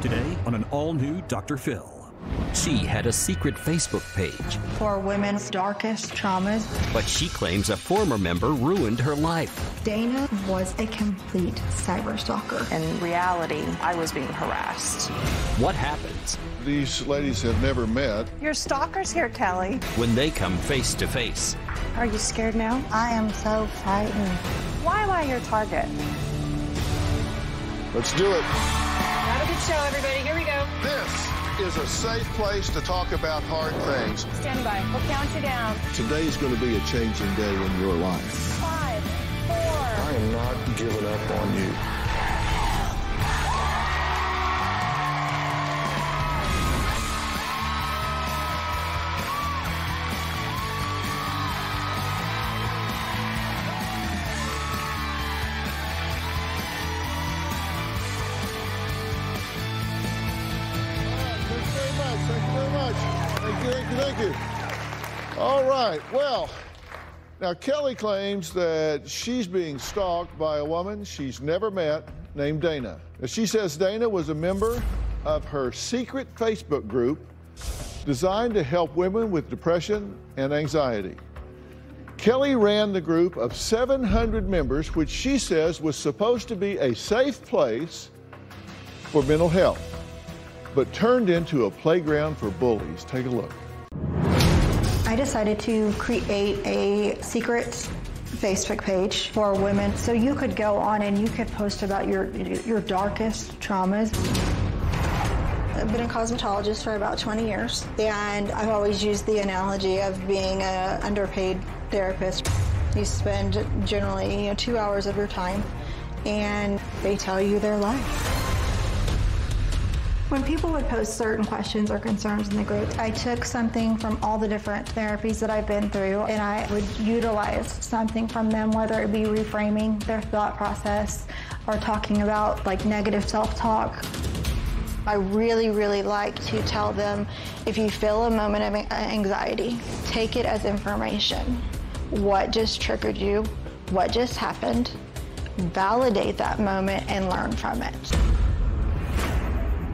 Today on an all-new Dr.Phill. She had a secret Facebook page for women's darkest traumas. But she claims a former member ruined her life. Dana was a complete cyber stalker. In reality, I was being harassed. What happens? These ladies have never met. Your stalker's here, Kelly. When they come face to face. Are you scared now? I am so frightened. Why am I your target? Let's do it. Have a good show, everybody. Here we go. This is a safe place to talk about hard things. Stand by. We'll count you down. Today's going to be a changing day in your life. 5, 4. I am not giving up on you. Thank you. All right, well, now Kelly claims that she's being stalked by a woman she's never met named Dana. Now, she says Dana was a member of her secret Facebook group designed to help women with depression and anxiety. Kelly ran the group of 700 members, which she says was supposed to be a safe place for mental health, but turned into a playground for bullies. Take a look. I decided to create a secret Facebook page for women so you could go on and you could post about your darkest traumas. I've been a cosmetologist for about 20 years, and I've always used the analogy of being an underpaid therapist. You spend generally 2 hours of your time, and they tell you their life. When people would post certain questions or concerns in the group, I took something from all the different therapies that I've been through, and I would utilize something from them, whether it be reframing their thought process or talking about like negative self-talk. I really, really like to tell them, if you feel a moment of anxiety, take it as information. What just triggered you? What just happened? Validate that moment and learn from it.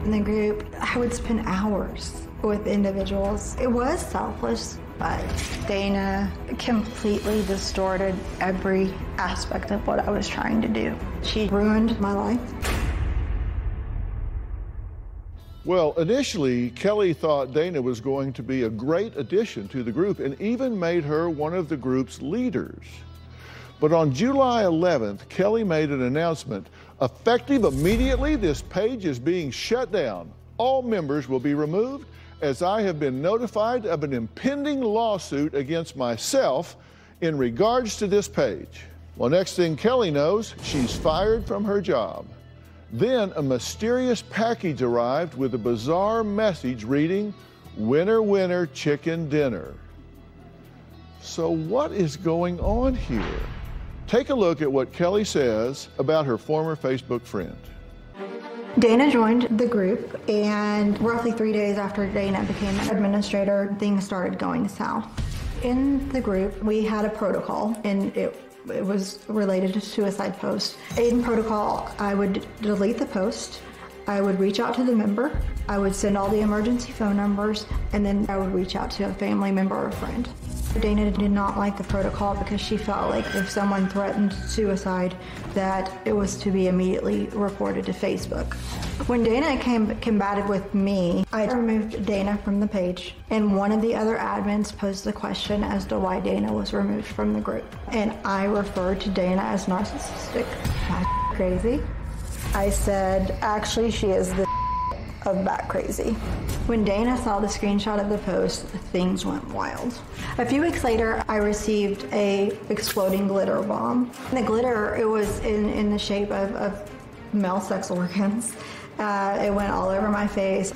In the group, I would spend hours with individuals. It was selfless, but Dana completely distorted every aspect of what I was trying to do. She ruined my life. Well, initially, Kelly thought Dana was going to be a great addition to the group and even made her one of the group's leaders. But on July 11th, Kelly made an announcement. Effective immediately, this page is being shut down. All members will be removed, as I have been notified of an impending lawsuit against myself in regards to this page. Well, next thing Kelly knows, she's fired from her job. Then a mysterious package arrived with a bizarre message reading, "Winner, winner, chicken dinner." So what is going on here? Take a look at what Kelly says about her former Facebook friend. Dana joined the group, and roughly 3 days after Dana became an administrator, things started going south. In the group, we had a protocol, and it was related to suicide posts. In protocol, I would delete the post, I would reach out to the member, I would send all the emergency phone numbers, and then I would reach out to a family member or a friend. Dana did not like the protocol because she felt like if someone threatened suicide, that it was to be immediately reported to Facebook. When Dana combated with me, I removed Dana from the page, and one of the other admins posed the question as to why Dana was removed from the group. And I referred to Dana as narcissistic. Crazy. I said, actually, she is the of bat crazy. When Dana saw the screenshot of the post, things went wild. A few weeks later, I received a exploding glitter bomb. The glitter, it was in the shape of male sex organs. It went all over my face.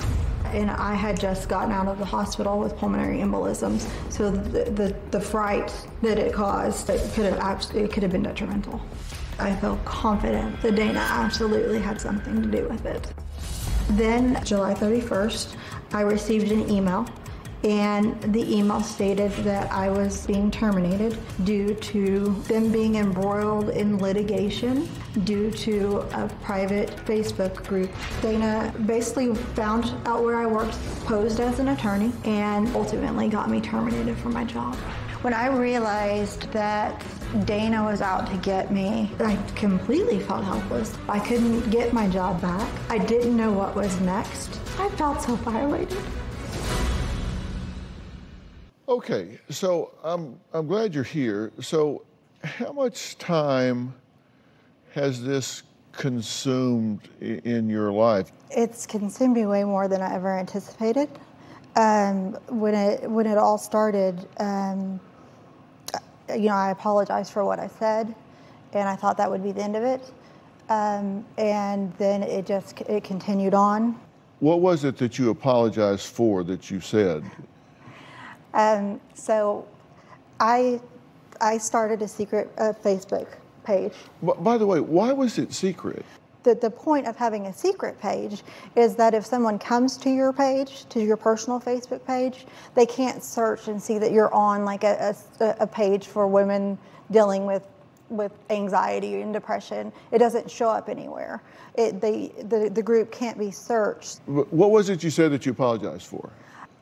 And I had just gotten out of the hospital with pulmonary embolisms. So the fright that it caused, it could have been detrimental. I feel confident that Dana absolutely had something to do with it. Then, July 31st, I received an email, And the email stated that I was being terminated due to them being embroiled in litigation due to a private Facebook group. Dana basically found out where I worked, posed as an attorney, and ultimately got me terminated from my job. When I realized that Dana was out to get me, I completely felt helpless. I couldn't get my job back. I didn't know what was next. I felt so violated. Okay, so I'm glad you're here. So how much time has this consumed in your life? It's consumed me way more than I ever anticipated. When it all started, I apologized for what I said, and I thought that would be the end of it. And then it continued on. What was it that you apologized for that you said? So I started a secret Facebook page. By the way, why was it secret? The point of having a secret page is that if someone comes to your page, to your personal Facebook page, they can't search and see that you're on like a page for women dealing with anxiety and depression. It doesn't show up anywhere. The group can't be searched. What was it you said that you apologized for?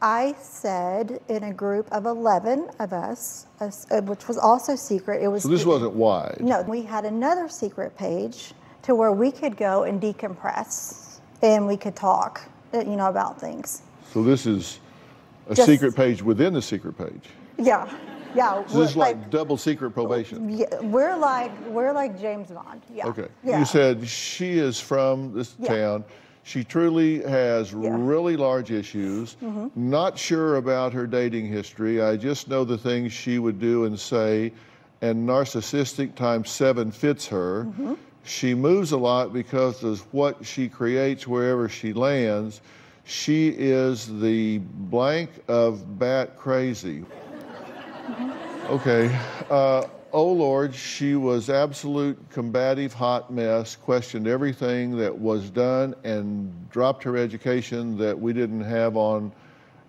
I said in a group of 11 of us, which was also secret. So this wasn't wide? No, we had another secret page to where we could go and decompress and we could talk, about things. So this is a secret page within the secret page? Yeah. So this is like double secret probation? Yeah, we're like James Bond. Yeah. Okay. Yeah. You said she is from this town. She truly has really large issues. Mm-hmm. Not sure about her dating history. I just know the things she would do and say, and narcissistic times 7 fits her. Mm-hmm. She moves a lot because of what she creates wherever she lands. She is the blank of bat crazy. Mm-hmm. Okay. Oh Lord, she was absolute combative hot mess, questioned everything that was done and dropped her education that we didn't have on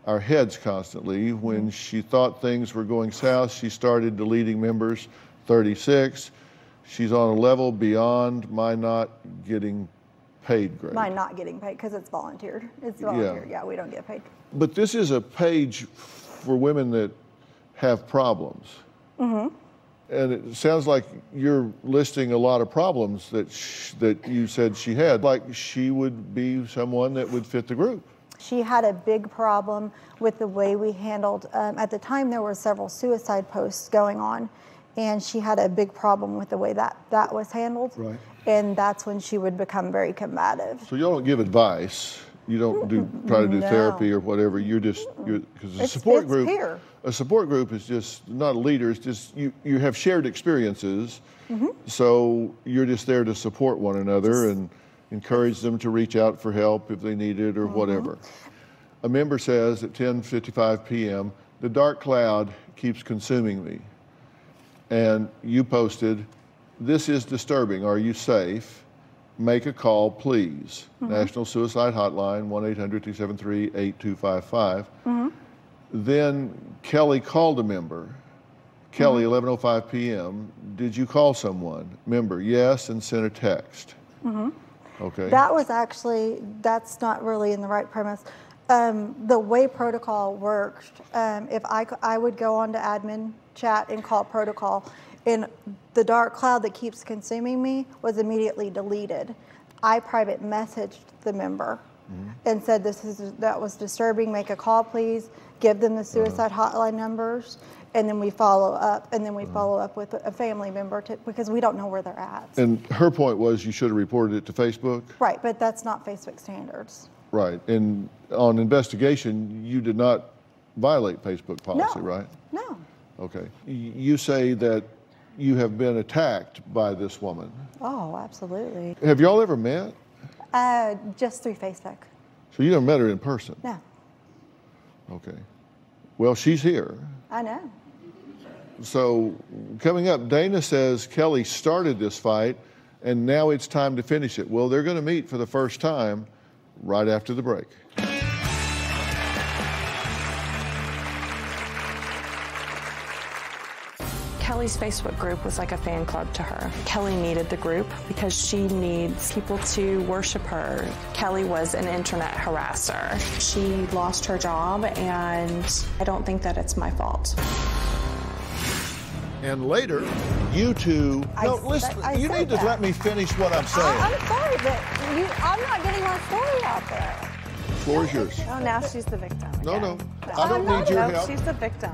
our heads constantly. When she thought things were going south, she started deleting members. 36. She's on a level beyond my not getting paid grade. My not getting paid because it's volunteered. It's volunteered. Yeah, we don't get paid. But this is a page for women that have problems. Mm-hmm. And it sounds like you're listing a lot of problems that you said she had. Like she would be someone that would fit the group. She had a big problem with the way we handled, at the time there were several suicide posts going on, and she had a big problem with the way that was handled. Right. And that's when she would become very combative. So y'all don't give advice. You don't try to do therapy or whatever. Because a support group. Peer. A support group is just not a leader. It's just you have shared experiences. Mm-hmm. So you're just there to support one another and encourage them to reach out for help if they need it or whatever. A member says at 10:55 p.m., the dark cloud keeps consuming me. And you posted, "This is disturbing. Are you safe? Make a call, please." Mm-hmm. National Suicide Hotline, 1-800-273-8255. Mm-hmm. Then Kelly called a member. Kelly, 11:05 p.m. Did you call someone? Member, yes, and sent a text. Mm-hmm. Okay. That's not really in the right premise. The way protocol works, if I would go on to admin chat and call protocol, and the dark cloud that keeps consuming me was immediately deleted. I private messaged the member and said, that was disturbing, make a call please, give them the suicide hotline numbers, and then we follow up, and then we follow up with a family member because we don't know where they're at. And her point was you should have reported it to Facebook? Right, but that's not Facebook standards. Right, and on investigation, you did not violate Facebook policy, right? No. Okay. You say that you have been attacked by this woman. Oh, absolutely. Have y'all ever met? Just through Facebook. So you never met her in person? No. Okay. Well, she's here. I know. So coming up, Dana says Kelly started this fight and now it's time to finish it. Well, they're going to meet for the first time right after the break. Kelly's Facebook group was like a fan club to her. Kelly needed the group because she needs people to worship her. Kelly was an internet harasser. She lost her job, and I don't think that it's my fault. And later, you two... No, listen, you need to let me finish what I'm saying. I'm sorry, but I'm not getting my story out there. The floor is yours. Oh, now she's the victim. No. I don't need your help. She's the victim.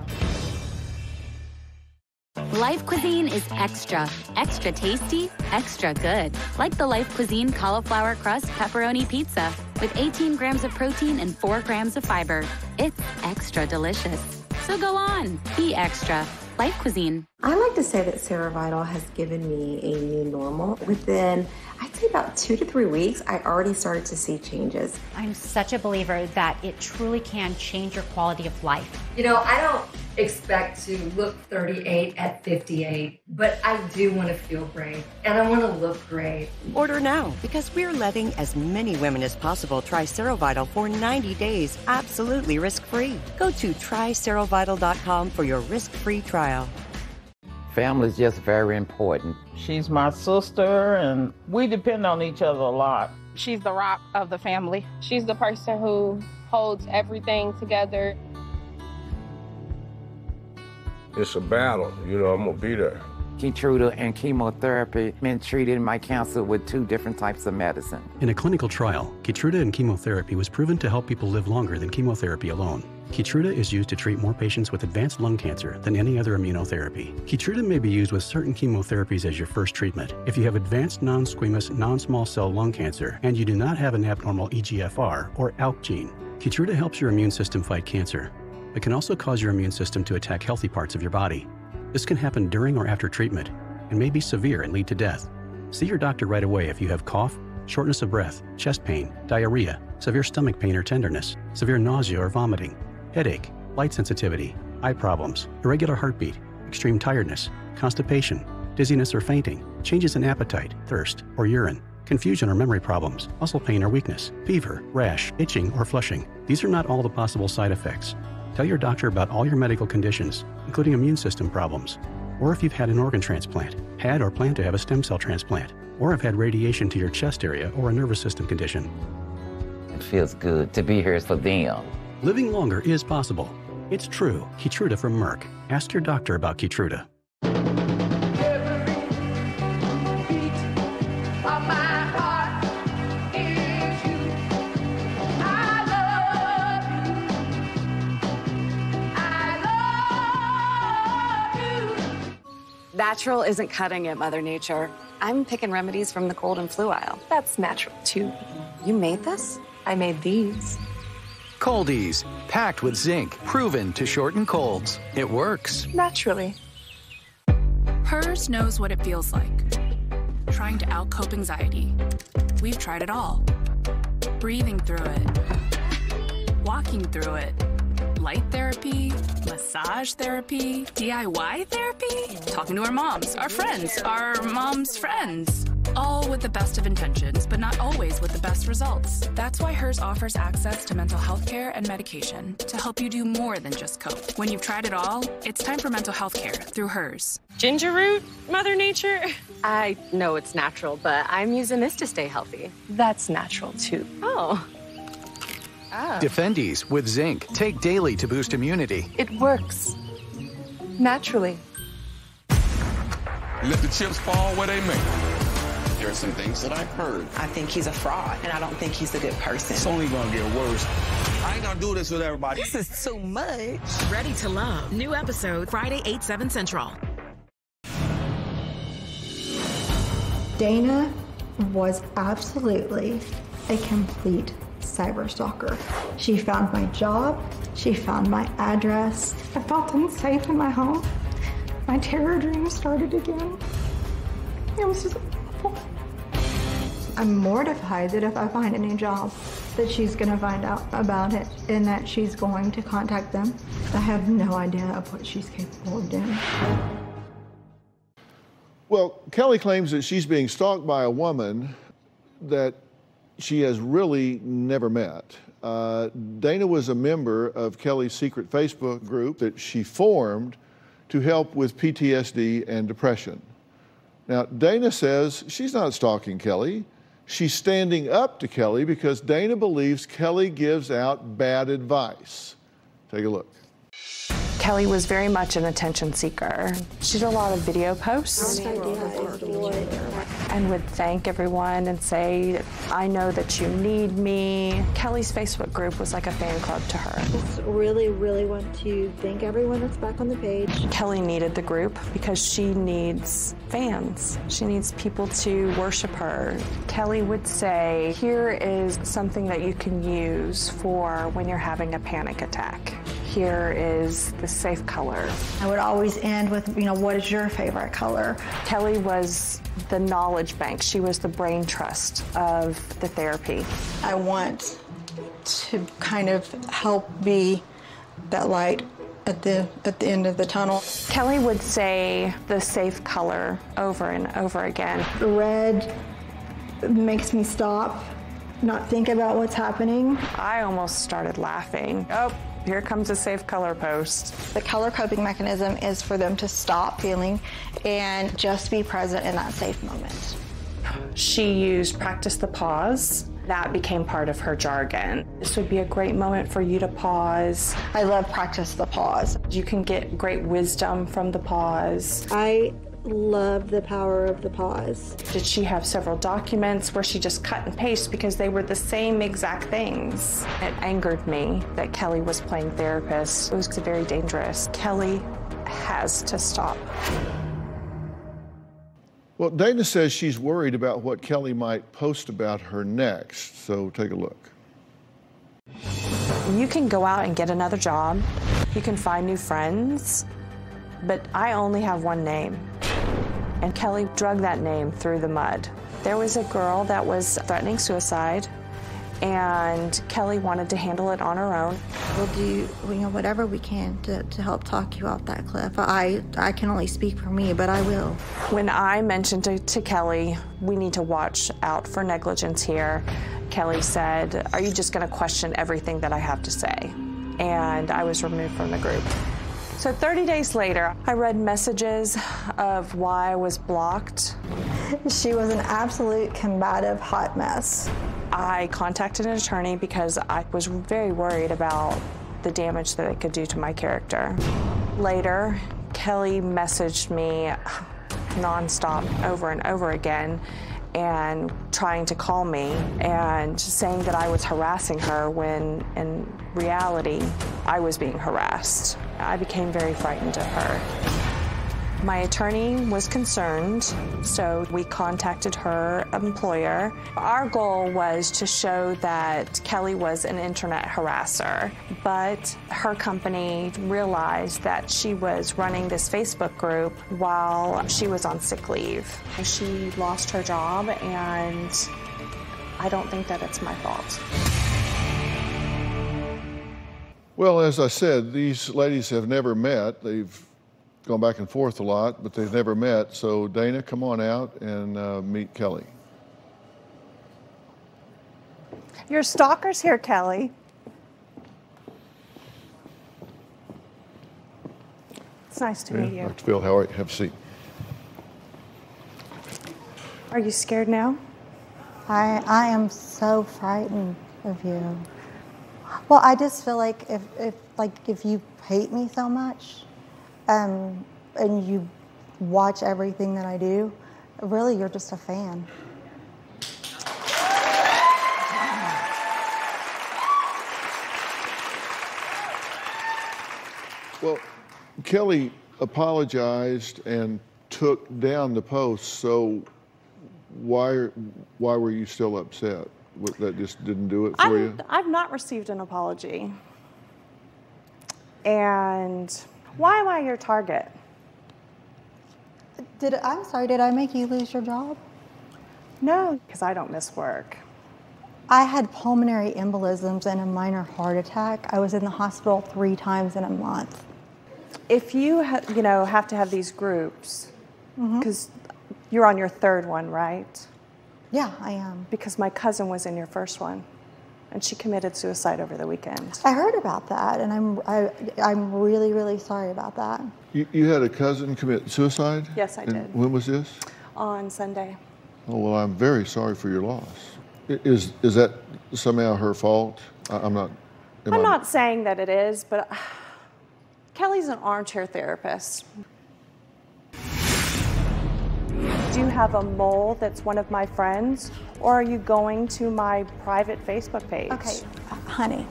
Life Cuisine is extra tasty, extra good. Like the Life Cuisine cauliflower crust pepperoni pizza with 18 grams of protein and 4 grams of fiber. It's extra delicious. So go on, be extra. Life Cuisine. I like to say that Sarah Vital has given me a new normal. Within, I'd say about 2 to 3 weeks, I already started to see changes. I'm such a believer that it truly can change your quality of life. You know, I don't expect to look 38 at 58, but I do want to feel great, and I want to look great. Order now, because we're letting as many women as possible try Serovital for 90 days, absolutely risk-free. Go to tryserovital.com for your risk-free trial. Family is just very important. She's my sister, and we depend on each other a lot. She's the rock of the family. She's the person who holds everything together. It's a battle, you know, I'm gonna be there. Keytruda and chemotherapy been treated my cancer with 2 different types of medicine. In a clinical trial, Keytruda and chemotherapy was proven to help people live longer than chemotherapy alone. Keytruda is used to treat more patients with advanced lung cancer than any other immunotherapy. Keytruda may be used with certain chemotherapies as your first treatment. If you have advanced non-squamous non-small cell lung cancer and you do not have an abnormal EGFR or ALK gene, Keytruda helps your immune system fight cancer. It can also cause your immune system to attack healthy parts of your body. This can happen during or after treatment and may be severe and lead to death. See your doctor right away if you have cough, shortness of breath, chest pain, diarrhea, severe stomach pain or tenderness, severe nausea or vomiting, headache, light sensitivity, eye problems, irregular heartbeat, extreme tiredness, constipation, dizziness or fainting, changes in appetite, thirst, or urine, confusion or memory problems, muscle pain or weakness, fever, rash, itching, or flushing. These are not all the possible side effects. Tell your doctor about all your medical conditions, including immune system problems, or if you've had an organ transplant, had or plan to have a stem cell transplant, or have had radiation to your chest area or a nervous system condition. It feels good to be here for them. Living longer is possible. It's true. Keytruda from Merck. Ask your doctor about Keytruda. Natural isn't cutting it, Mother Nature. I'm picking remedies from the cold and flu aisle. That's natural, too. You made this? I made these. Coldies, packed with zinc, proven to shorten colds. It works. Naturally. Hers knows what it feels like. Trying to outcope anxiety. We've tried it all. Breathing through it. Walking through it. Light therapy, massage therapy, DIY therapy, talking to our moms, our friends, our moms' friends. All with the best of intentions, but not always with the best results. That's why hers offers access to mental health care and medication to help you do more than just cope. When you've tried it all, it's time for mental health care through hers. Ginger root, Mother Nature? I know it's natural, but I'm using this to stay healthy. That's natural, too. Oh. Defendies with zinc. Take daily to boost immunity. It works. Naturally. Let the chips fall where they may. There are some things that I've heard. I think he's a fraud, and I don't think he's a good person. It's only gonna get worse. I ain't gonna do this with everybody. This is too much. Ready to Love. New episode Friday, 8/7 Central. Dana was absolutely a complete cyber stalker. She found my job. She found my address. I felt unsafe in my home. My terror dreams started again. It was just awful. I'm mortified that if I find a new job, that she's going to find out about it and that she's going to contact them. I have no idea of what she's capable of doing. Well, Kelly claims that she's being stalked by a woman that she has really never met. Dana was a member of Kelly's secret Facebook group that she formed to help with PTSD and depression. Now, Dana says she's not stalking Kelly. She's standing up to Kelly because Dana believes Kelly gives out bad advice. Take a look. Kelly was very much an attention seeker. She did a lot of video posts and would thank everyone and say, I know that you need me. Kelly's Facebook group was like a fan club to her. I just really, really want to thank everyone that's back on the page. Kelly needed the group because she needs fans. She needs people to worship her. Kelly would say, here is something that you can use for when you're having a panic attack. Here is the safe color. I would always end with, what is your favorite color? Kelly was the knowledge bank. She was the brain trust of the therapy. I want to kind of help be that light at the end of the tunnel. Kelly would say the safe color over and over again. Red makes me stop, not think about what's happening. I almost started laughing. Oh, here comes a safe color post. The color coping mechanism is for them to stop feeling and just be present in that safe moment. She used practice the pause. That became part of her jargon. This would be a great moment for you to pause. I love practice the pause. You can get great wisdom from the pause. I love the power of the pause. Did she have several documents where she just cut and paste because they were the same exact things? It angered me that Kelly was playing therapist. It was very dangerous. Kelly has to stop. Well, Dana says she's worried about what Kelly might post about her next, so take a look. You can go out and get another job. You can find new friends, but I only have one name. And Kelly drug that name through the mud. There was a girl that was threatening suicide, and Kelly wanted to handle it on her own. We'll do whatever we can to help talk you off that cliff. I can only speak for me, but I will. When I mentioned to Kelly, we need to watch out for negligence here, Kelly said, are you just going to question everything that I have to say? And I was removed from the group. So 30 days later, I read messages of why I was blocked. She was an absolute combative hot mess. I contacted an attorney because I was very worried about the damage that it could do to my character. Later, Kelly messaged me nonstop over and over again and trying to call me and saying that I was harassing her when in reality I was being harassed. I became very frightened of her. My attorney was concerned, so we contacted her employer. Our goal was to show that Kelly was an internet harasser, but her company realized that she was running this Facebook group while she was on sick leave. She lost her job, and I don't think that it's my fault. Well, as I said, these ladies have never met. They've gone back and forth a lot, but they've never met. So Dana, come on out and meet Kelly. Your stalker's here, Kelly. It's nice to meet you. Dr. Phill, how are you? Have a seat. Are you scared now? I am so frightened of you. Well, I just feel like if you hate me so much, and you watch everything that I do, really you're just a fan. Well, Kelly apologized and took down the post, so why were you still upset? That just didn't do it for you? I've not received an apology. And why am I your target? I'm sorry, did I make you lose your job? No, because I don't miss work. I had pulmonary embolisms and a minor heart attack. I was in the hospital 3 times in a month. If you have to have these groups, because you're on your 3rd one, right? Yeah, I am. Because my cousin was in your 1st one. and she committed suicide over the weekend. I heard about that, and I'm really, really sorry about that. You had a cousin commit suicide? Yes, I did. When was this? On Sunday. Oh, well, I'm very sorry for your loss. Is that somehow her fault? I'm not saying that it is, but Kelly's an armchair therapist. Do you have a mole that's one of my friends, or are you going to my private Facebook page? Okay, honey.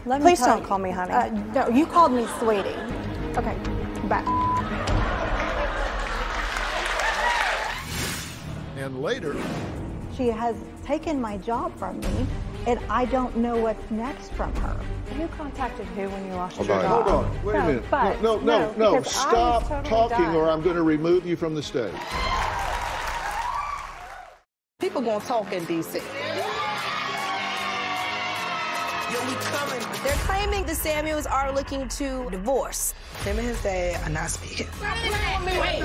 Please don't call me honey. No, you called me sweetie. Okay, bye. And later, she has taken my job from me, and I don't know what's next from her. Who contacted who when you lost your hold job? on, wait a minute. But, No, stop talking or I'm going to remove you from the stage. People gonna talk in D.C. They're claiming the Samuels are looking to divorce. Him and his dad are not speaking. Wait.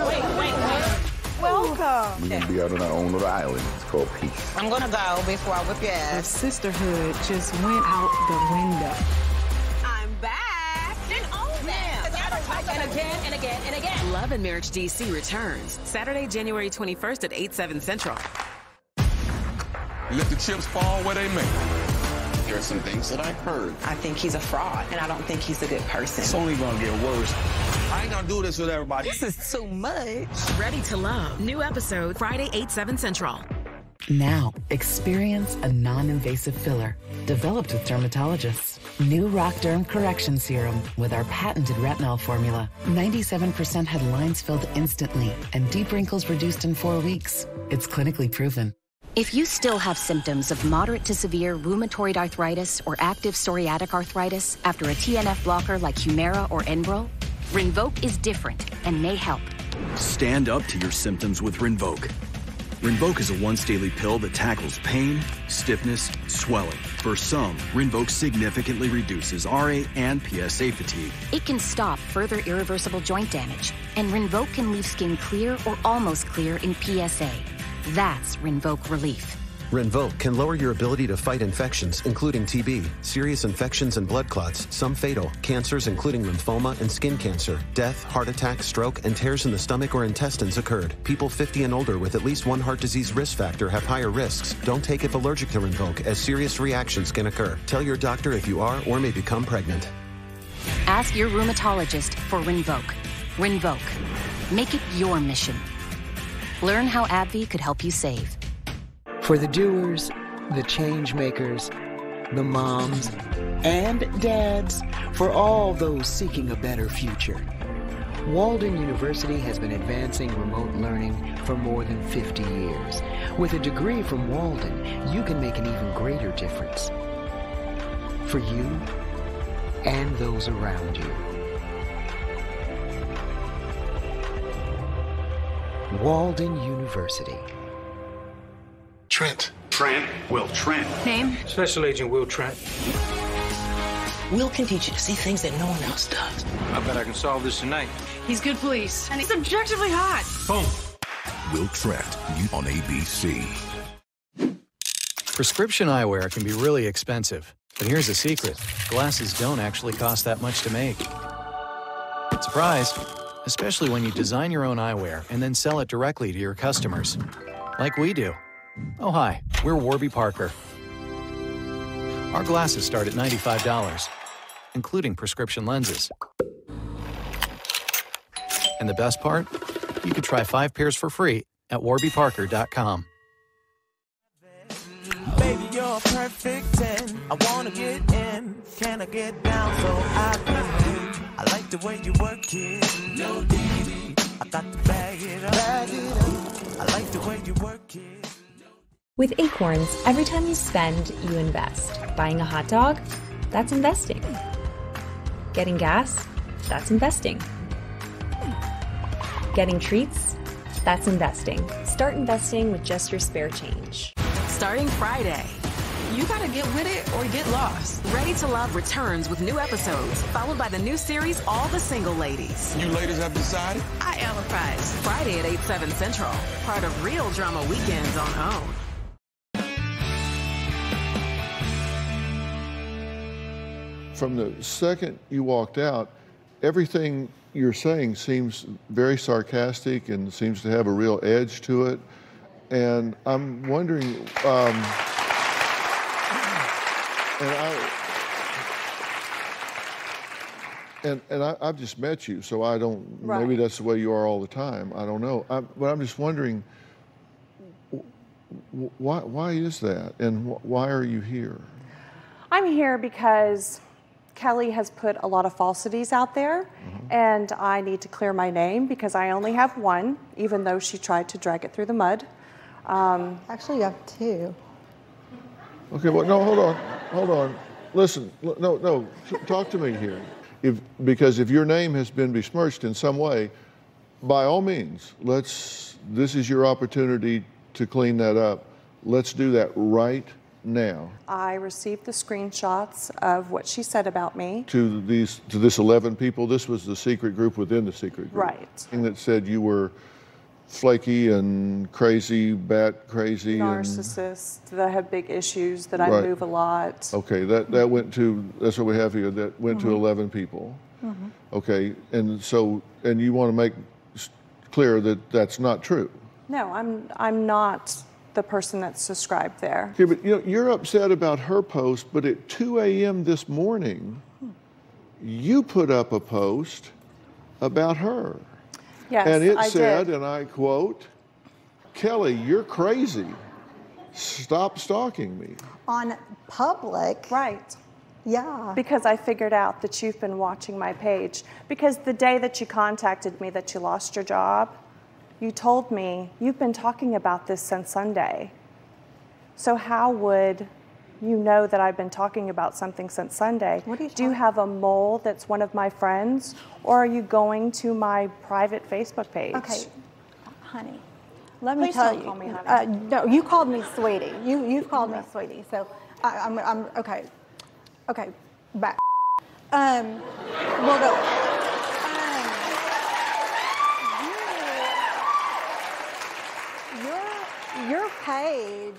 Welcome. We're gonna be out on our own little island. It's called peace. I'm gonna go before I whip your The ass. sisterhood just went out the window. I'm back. And own that. And again. Love and Marriage DC returns Saturday, January 21st at 8/7 Central. Let the chips fall where they may. There are some things that I heard. I think he's a fraud, and I don't think he's a good person. It's only gonna get worse. I ain't gonna do this with everybody. This is too much. Ready to Love. New episode Friday, 8/7 Central. Now, experience a non-invasive filler developed with dermatologists. New Rock Derm Correction Serum with our patented retinol formula. 97% had lines filled instantly and deep wrinkles reduced in 4 weeks. It's clinically proven. If you still have symptoms of moderate to severe rheumatoid arthritis or active psoriatic arthritis after a TNF blocker like Humira or Enbrel, Rinvoq is different and may help. Stand up to your symptoms with Rinvoq. Rinvoq is a once-daily pill that tackles pain, stiffness, swelling. For some, Rinvoq significantly reduces RA and PSA fatigue. It can stop further irreversible joint damage, and Rinvoq can leave skin clear or almost clear in PSA. That's Rinvoq Relief. Rinvoq can lower your ability to fight infections, including TB, serious infections and blood clots, some fatal, cancers including lymphoma and skin cancer, death, heart attack, stroke, and tears in the stomach or intestines occurred. People 50 and older with at least one heart disease risk factor have higher risks. Don't take if allergic to Rinvoq, as serious reactions can occur. Tell your doctor if you are or may become pregnant. Ask your rheumatologist for Rinvoq. Rinvoq. Make it your mission. Learn how AbbVie could help you save. For the doers, the change makers, the moms, and dads, for all those seeking a better future. Walden University has been advancing remote learning for more than 50 years. With a degree from Walden, you can make an even greater difference. For you and those around you. Walden University. Trent. Will Trent. Name? Special Agent Will Trent. Will can teach you to see things that no one else does. I bet I can solve this tonight. He's good police. And he's objectively hot. Boom. Will Trent, you on ABC. Prescription eyewear can be really expensive. But here's a secret. Glasses don't actually cost that much to make. Surprise! Especially when you design your own eyewear and then sell it directly to your customers. Like we do. Oh, hi. We're Warby Parker. Our glasses start at $95, including prescription lenses. And the best part? You can try 5 pairs for free at warbyparker.com. Baby, you're a perfect 10. I wanna get in. Can I get down so I can win? I like the way you work it. No diggity. I got to bag it up. I like the way you work it. With Acorns, every time you spend, you invest. Buying a hot dog? That's investing. Getting gas? That's investing. Getting treats? That's investing. Start investing with just your spare change. Starting Friday. You gotta get with it or get lost. Ready to Love returns with new episodes, followed by the new series, All the Single Ladies. You ladies have decided? I am apprised. Friday at 8/7 Central. Part of Real Drama Weekends on OWN. from the second you walked out, everything you're saying seems very sarcastic and seems to have a real edge to it. And I'm wondering, I've just met you, so I don't, Right. maybe that's the way you are all the time. I don't know. But I'm just wondering, why is that? And why are you here? I'm here because Kelly has put a lot of falsities out there, and I need to clear my name because I only have one, even though she tried to drag it through the mud. Actually, you have two. Okay, well, no, hold on. Listen, no, talk to me here. Because if your name has been besmirched in some way, by all means, this is your opportunity to clean that up. Let's do that right now. I received the screenshots of what she said about me. To this 11 people, this was the secret group within the secret group. Right. And that said you were flaky and crazy, bat crazy. Narcissist, that I have big issues, that I Right. move a lot. Okay, that went to, that's what we have here, that went to 11 people. Okay, and you want to make clear that that's not true. No, I'm not the person that's described there. Okay, but you're upset about her post, but at 2 a.m. this morning, you put up a post about her. Yes, and it I said, did. and I quote, "Kelly, you're crazy. Stop stalking me." On public? Right. Yeah. Because I figured out that you've been watching my page. Because the day that you contacted me that you lost your job, you told me you've been talking about this since Sunday. So how would you know that I've been talking about something since Sunday? Do you have a mole that's one of my friends, or are you going to my private Facebook page? Okay, honey, let me Please tell don't you. call me honey. No, you called me sweetie. You've called me sweetie. So I'm okay. Okay, back. Well, no. Your page.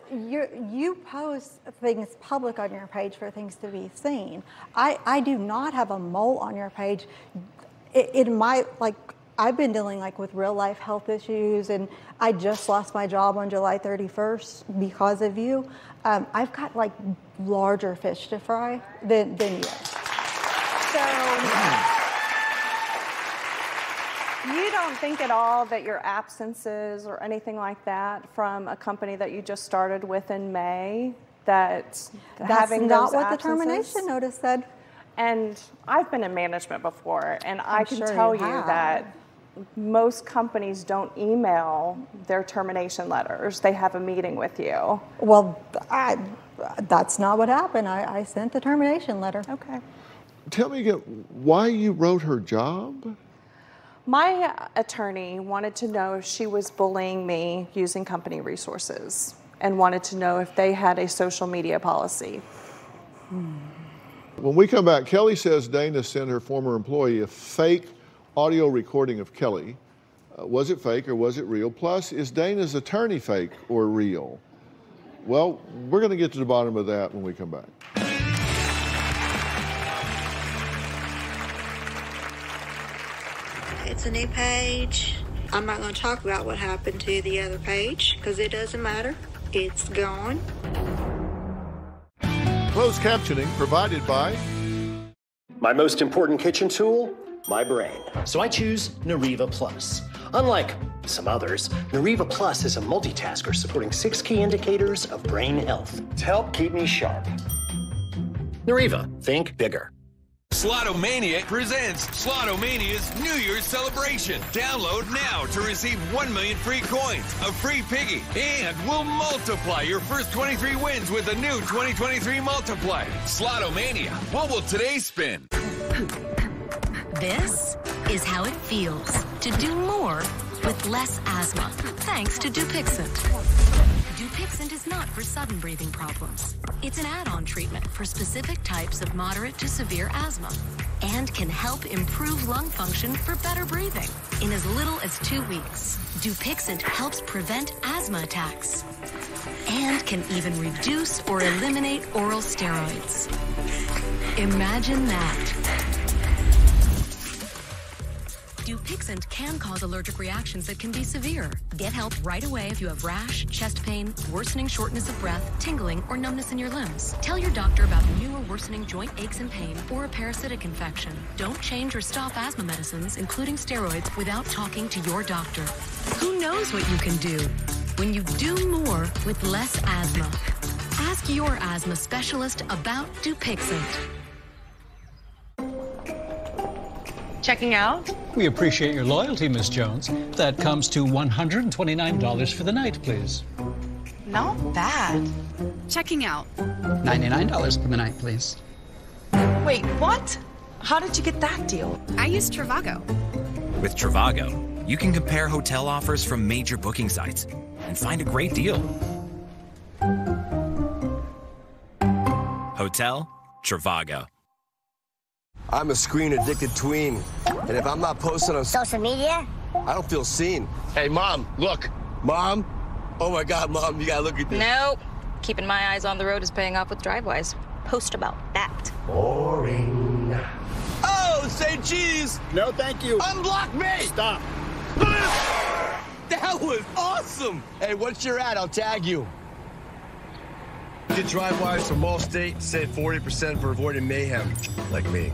You post things public on your page for things to be seen. I do not have a mole on your page. It might, like, I've been dealing with real life health issues, and I just lost my job on July 31st because of you. I've got larger fish to fry than you. So you don't think at all that your absences or anything like that from a company that you just started with in May, that's having not those what absences? the termination notice said. And I've been in management before, and I can sure tell you you have. that most companies don't email their termination letters. They have a meeting with you. Well, that's not what happened. I sent the termination letter. Okay. Tell me again why you wrote her job? My attorney wanted to know if she was bullying me using company resources, and wanted to know if they had a social media policy. When we come back, Kelly says Dana sent her former employee a fake audio recording of Kelly. Was it fake or was it real? Plus, is Dana's attorney fake or real? Well, we're going to get to the bottom of that when we come back. It's a new page. I'm not going to talk about what happened to the other page because it doesn't matter. It's gone. Closed captioning provided by my most important kitchen tool, my brain. So I choose Nariva Plus. Unlike some others, Nariva Plus is a multitasker supporting 6 key indicators of brain health to help keep me sharp. Nariva, think bigger. Slotomania presents Slotomania's New Year's celebration. Download now to receive 1 million free coins, a free piggy, and we'll multiply your first 23 wins with a new 2023 multiplier. Slotomania. What will today spin? This is how it feels to do more with less asthma, thanks to Dupixent. Dupixent is not for sudden breathing problems. It's an add-on treatment for specific types of moderate to severe asthma and can help improve lung function for better breathing in as little as 2 weeks. Dupixent helps prevent asthma attacks. and can even reduce or eliminate oral steroids. Imagine that. Dupixent can cause allergic reactions that can be severe. Get help right away if you have rash, chest pain, worsening shortness of breath, tingling, or numbness in your limbs. Tell your doctor about new or worsening joint aches and pain or a parasitic infection. Don't change or stop asthma medicines, including steroids, without talking to your doctor. Who knows what you can do when you do more with less asthma? Ask your asthma specialist about Dupixent. Checking out? We appreciate your loyalty, Miss Jones. That comes to $129 for the night, please. Not bad. Checking out. $99 for the night, please. Wait, what? How did you get that deal? I used Trivago. With Trivago, you can compare hotel offers from major booking sites and find a great deal. Hotel Trivago. I'm a screen-addicted tween, and if I'm not posting on social media, I don't feel seen. Hey, Mom, look. Mom? Oh, my God, Mom, you gotta look at this. nope. Keeping my eyes on the road is paying off with Drivewise. Post about that. Boring. Oh, say cheese. No, thank you. Unblock me. Stop. That was awesome. Hey, what's your ad? I'll tag you. Get Drivewise from Allstate. Save 40% for avoiding mayhem, like me.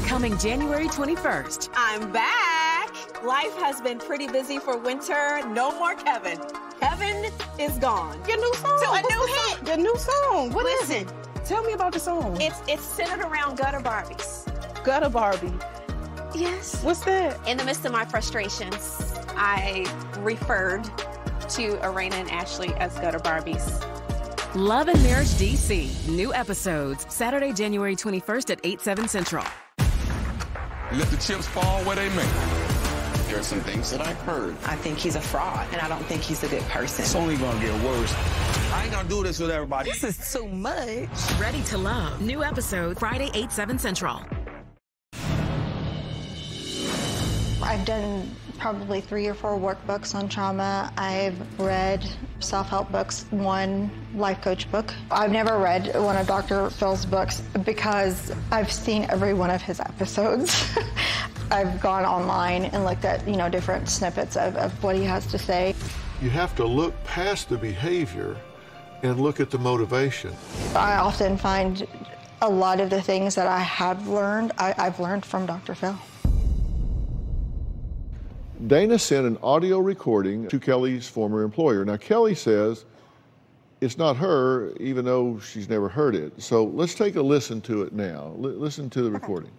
Coming January 21st. I'm back. Life has been pretty busy for winter. No more Kevin. Kevin is gone. Your new song. A new hit. Your new song. What is Listen, it? Tell me about the song. It's centered around gutter Barbies. Gutter Barbie. Yes. What's that? In the midst of my frustrations, I referred to Arena and Ashley as gutter Barbies. Love and Marriage DC. New episodes. Saturday, January 21st at 8/7 Central. Let the chips fall where they may. There are some things that I've heard. I think he's a fraud, and I don't think he's a good person. It's only gonna get worse. I ain't gonna do this with everybody. This is too much. Ready to Love. New episode Friday, 8/7 Central. I've done probably 3 or 4 workbooks on trauma. I've read self-help books, 1 life coach book. I've never read one of Dr. Phil's books because I've seen every one of his episodes. I've gone online and looked at, different snippets of what he has to say. You have to look past the behavior and look at the motivation. I often find a lot of the things that I have learned, I've learned from Dr. Phill. Dana sent an audio recording to Kelly's former employer. Now, Kelly says it's not her, even though she's never heard it. So let's take a listen to it now. Listen to the recording.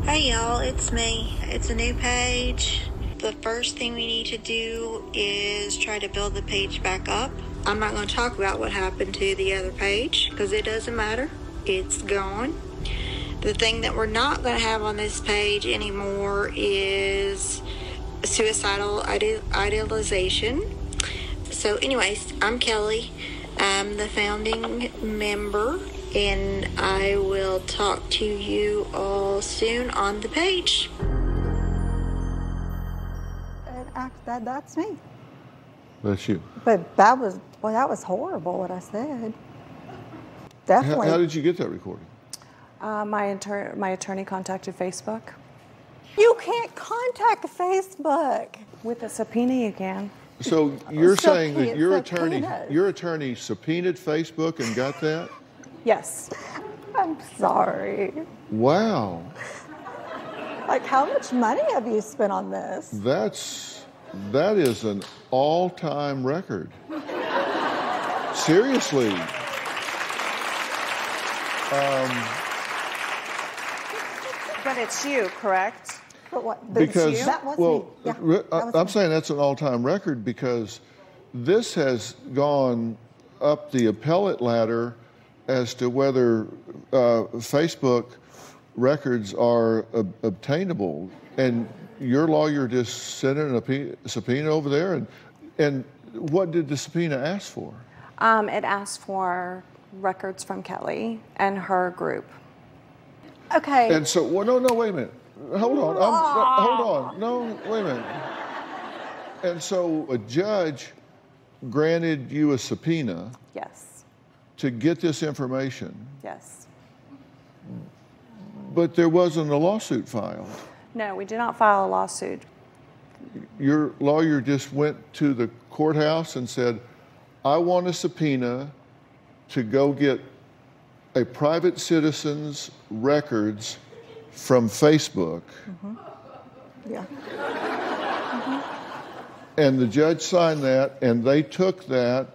Hey, y'all, it's me. It's a new page. The first thing we need to do is try to build the page back up. I'm not going to talk about what happened to the other page because it doesn't matter. It's gone. The thing that we're not going to have on this page anymore is suicidal idealization. So anyways, I'm Kelly. I'm the founding member, and I will talk to you all soon on the page. That's me. That's you. But that was horrible what I said. Definitely. How did you get that recording? My attorney contacted Facebook. You can't contact Facebook. With a subpoena, you can. So you're saying that your attorney subpoenaed Facebook and got that? Yes. I'm sorry. Wow. Like, how much money have you spent on this? That is an all-time record. Seriously. But it's you, correct? But what? Because, that was me. Yeah, I'm saying that's an all-time record because this has gone up the appellate ladder as to whether Facebook records are obtainable. And your lawyer just sent in a subpoena over there. And what did the subpoena ask for? It asked for records from Kelly and her group. Okay. And so, no, wait a minute. Hold on. Hold on. No, wait a minute. And so a judge granted you a subpoena. Yes. To get this information. Yes. But there wasn't a lawsuit filed. No, we did not file a lawsuit. Your lawyer just went to the courthouse and said, I want a subpoena to go get a private citizen's records from Facebook. Mm-hmm. Yeah. And the judge signed that, and they took that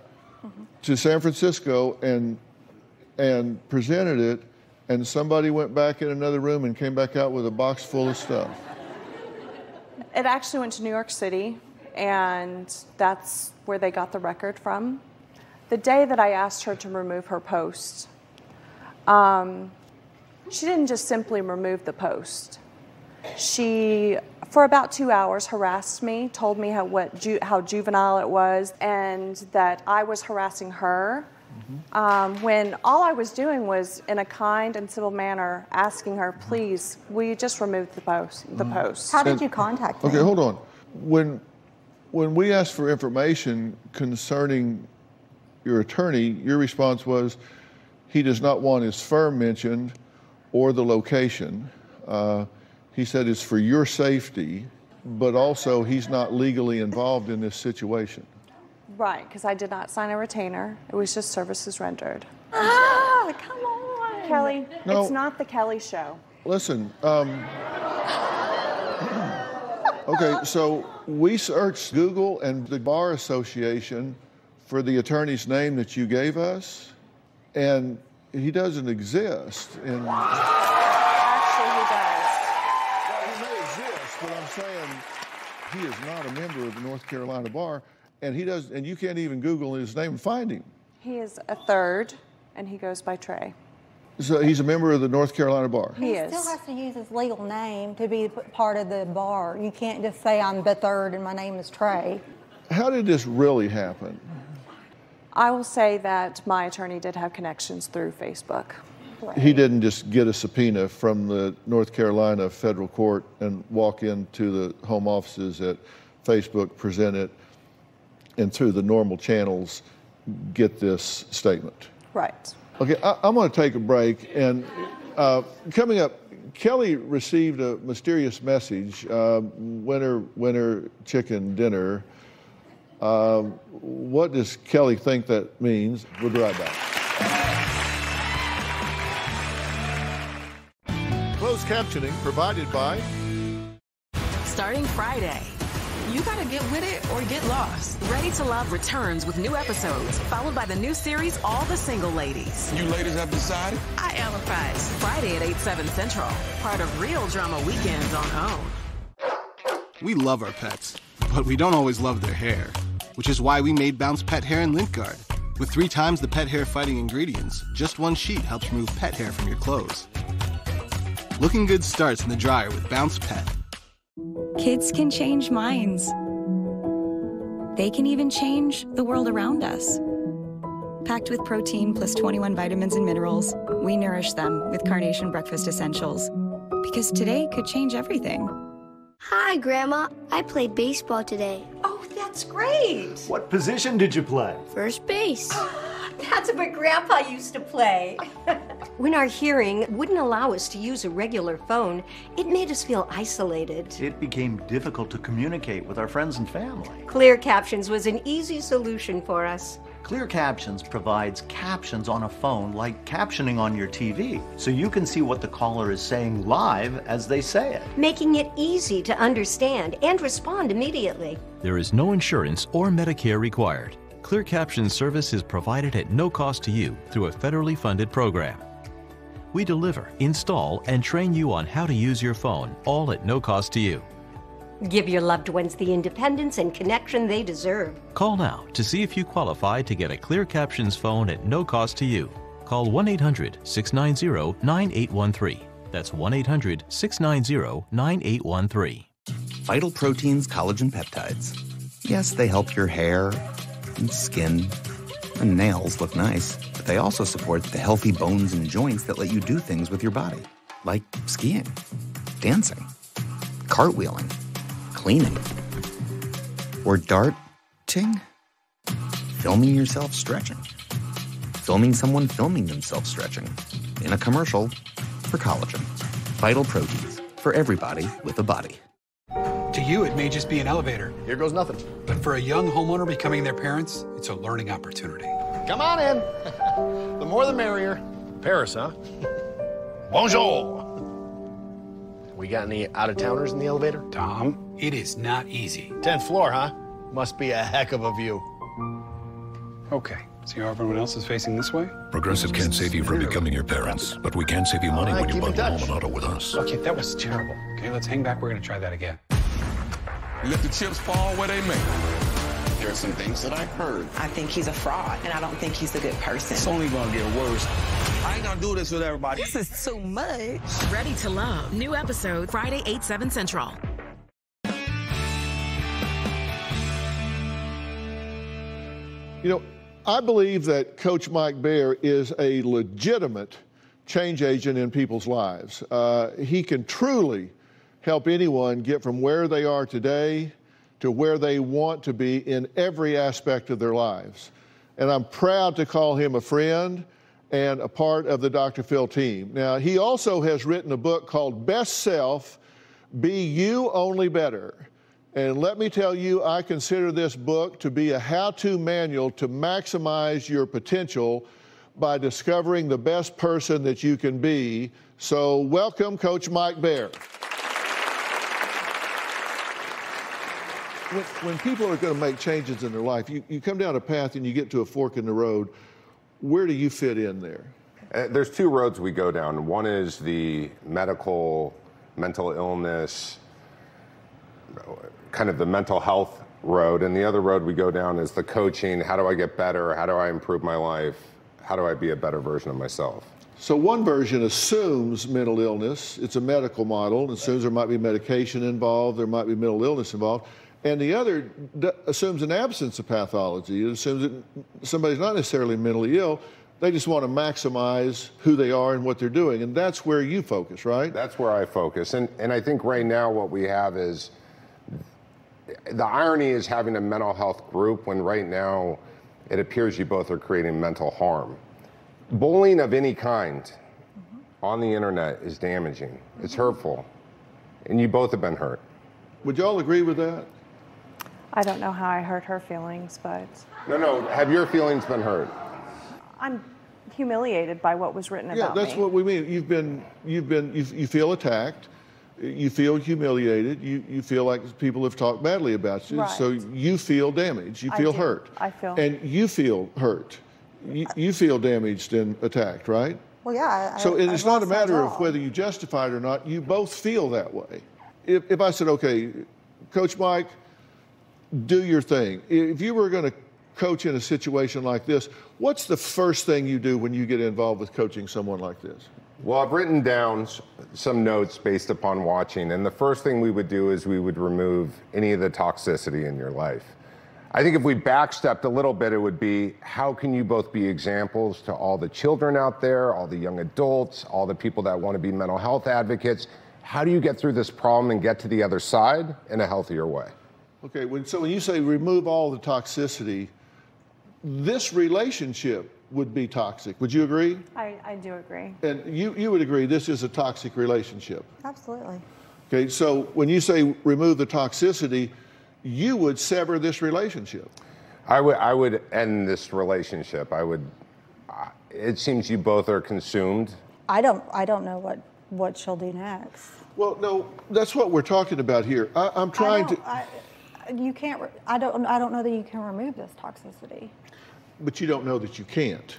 to San Francisco and presented it, and somebody went back in another room and came back out with a box full of stuff. It actually went to New York City, and that's where they got the record from. The day that I asked her to remove her post, she didn't just simply remove the post. She, for about 2 hours, harassed me, told me how juvenile it was, and that I was harassing her, when all I was doing was, in a kind and civil manner, asking her, please, will you just remove the post? How did you contact me? Okay, hold on. When we asked for information concerning your attorney, your response was, he does not want his firm mentioned or the location. He said it's for your safety, but also he's not legally involved in this situation. Right, because I did not sign a retainer. It was just services rendered. Ah, come on. Kelly, No. It's not the Kelly Show. Listen, okay, so we searched Google and the Bar Association for the attorney's name that you gave us, and he doesn't exist. Actually, he does. Well, he may exist, but I'm saying he is not a member of the North Carolina Bar, and you can't even Google his name and find him. He is a third, and he goes by Trey. So he's a member of the North Carolina Bar. He is. Still has to use his legal name to be part of the bar. You can't just say I'm the third and my name is Trey. How did this really happen? I will say that my attorney did have connections through Facebook. He didn't just get a subpoena from the North Carolina federal court and walk into the home offices at Facebook, present it, and through the normal channels get this statement. Right. Okay, I'm going to take a break, and coming up, Kelly received a mysterious message, winner chicken dinner. What does Kelly think that means? We'll be right back. Closed captioning provided by... Starting Friday, you gotta get with it or get lost. Ready to Love returns with new episodes, followed by the new series, All the Single Ladies. You ladies have decided? I empathize. Friday at 8/7 Central. Part of Real Drama Weekends on OWN. We love our pets, but we don't always love their hair, which is why we made Bounce Pet Hair and Lint Guard. With 3 times the pet hair fighting ingredients, just one sheet helps remove pet hair from your clothes. Looking good starts in the dryer with Bounce Pet. Kids can change minds. They can even change the world around us. Packed with protein plus 21 vitamins and minerals, we nourish them with Carnation Breakfast Essentials. Because today could change everything. Hi, Grandma. I played baseball today. Oh, that's great. What position did you play? First base. That's what Grandpa used to play. When our hearing wouldn't allow us to use a regular phone, it made us feel isolated. It became difficult to communicate with our friends and family. Clear Captions was an easy solution for us. Clear Captions provides captions on a phone like captioning on your TV, so you can see what the caller is saying live as they say it. Making it easy to understand and respond immediately. There is no insurance or Medicare required. Clear Captions service is provided at no cost to you through a federally funded program. We deliver, install, and train you on how to use your phone, all at no cost to you. Give your loved ones the independence and connection they deserve. Call now to see if you qualify to get a Clear Captions phone at no cost to you. Call 1-800-690-9813. That's 1-800-690-9813. Vital Proteins Collagen Peptides. Yes, they help your hair and skin and nails look nice, but they also support the healthy bones and joints that let you do things with your body, like skiing, dancing, cartwheeling, cleaning, or darting. filming yourself stretching. Filming someone filming themselves stretching. In a commercial for collagen. Vital proteins for everybody with a body. To you, it may just be an elevator. Here goes nothing. But for a young homeowner becoming their parents, it's a learning opportunity. Come on in. The more the merrier. Paris, huh? Bonjour. We got any out-of-towners in the elevator? Tom, it is not easy. 10th floor, huh? Must be a heck of a view. Okay, so everyone else is facing this way? Progressive can't save you from becoming your parents, but we can save you money when you bundle home and auto with us. Okay, that was terrible. Okay, let's hang back. We're going to try that again. Let the chips fall where they may. There are some things that I've heard. I think he's a fraud, and I don't think he's a good person. It's only gonna get worse. I ain't gonna do this with everybody. This is too much. Ready to Love. New episode Friday, 8/7 Central. You know, I believe that Coach Mike Baer is a legitimate change agent in people's lives. He can truly help anyone get from where they are today to where they want to be in every aspect of their lives. And I'm proud to call him a friend and a part of the Dr.Phill team. Now, he also has written a book called Best Self, Be You Only Better. And let me tell you, I consider this book to be a how-to manual to maximize your potential by discovering the best person that you can be. So welcome, Coach Mike Baer. When people are going to make changes in their life, you come down a path and you get to a fork in the road. Where do you fit in there? There's two roads we go down. One is the mental illness, kind of the mental health road, and the other road we go down is the coaching. How do I get better? How do I improve my life? How do I be a better version of myself? So one version assumes mental illness. It's a medical model. It assumes there might be medication involved. There might be mental illness involved. And the other assumes an absence of pathology. It assumes that somebody's not necessarily mentally ill. They just want to maximize who they are and what they're doing. And that's where you focus, right? That's where I focus. And I think right now what we have is, the irony is having a mental health group when right now it appears you both are creating mental harm. Bullying of any kind on the internet is damaging. It's hurtful. And you both have been hurt. Would y'all agree with that? I don't know how I hurt her feelings, but... No, have your feelings been hurt? I'm humiliated by what was written about me. Yeah, that's what we mean. You feel attacked, you feel humiliated, you feel like people have talked badly about you, right. So you feel damaged, you feel hurt. I feel... And you feel hurt. You feel damaged and attacked, right? Well, yeah. So it's not a matter of whether you justify it or not, you both feel that way. If I said, okay, Coach Mike, do your thing. If you were going to coach in a situation like this, what's the first thing you do when you get involved with coaching someone like this? Well, I've written down some notes based upon watching, and the first thing we would do is we would remove any of the toxicity in your life. I think if we backstepped a little bit, it would be, how can you both be examples to all the children out there, all the young adults, all the people that want to be mental health advocates? How do you get through this problem and get to the other side in a healthier way? Okay, so when you say remove all the toxicity, this relationship would be toxic. Would you agree? I do agree. And you would agree this is a toxic relationship? Absolutely. Okay, so when you say remove the toxicity, you would sever this relationship. I would end this relationship. It seems you both are consumed. I don't know what she'll do next. Well, no, that's what we're talking about here. I'm trying to... You can't, I don't know that you can remove this toxicity. But you don't know that you can't.